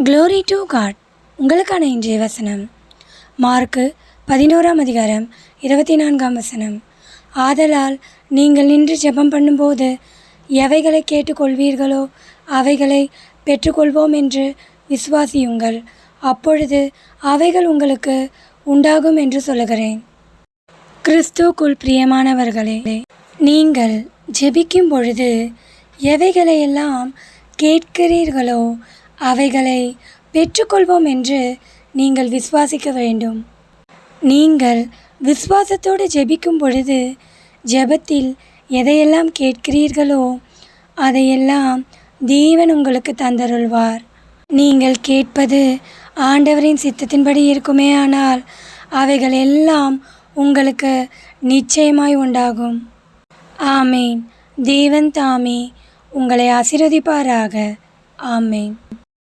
Glory to God. உங்களுக்கான இன்றைய வசனம் மார்க்கு 11:24. ஆதலால் நீங்கள் நின்று ஜெபம் பண்ணும்போது எவைகளை கேட்டுக்கொள்வீர்களோ அவைகளை பெற்றுக்கொள்வோம் என்று விசுவாசியுங்கள், அப்பொழுது அவைகள் உங்களுக்கு உண்டாகும் என்று சொல்லுகிறேன். கிறிஸ்துவுக்குள் பிரியமானவர்களே, நீங்கள் ஜெபிக்கும் பொழுது எவைகளையெல்லாம் கேட்கிறீர்களோ அவைகளை பெற்றுக்கொள்வோம் என்று நீங்கள் விசுவாசிக்க வேண்டும். நீங்கள் விசுவாசத்தோடு ஜெபிக்கும் பொழுது ஜெபத்தில் எதையெல்லாம் கேட்கிறீர்களோ அதையெல்லாம் தேவன் உங்களுக்கு தந்தருள்வார். நீங்கள் கேட்பது ஆண்டவரின் சித்தத்தின்படி இருக்குமே, ஆனால் அவைகள் எல்லாம் உங்களுக்கு நிச்சயமாய் உண்டாகும். ஆமேன். தேவன் தாமே உங்களை ஆசீர்வதிப்பாராக. ஆமேன்.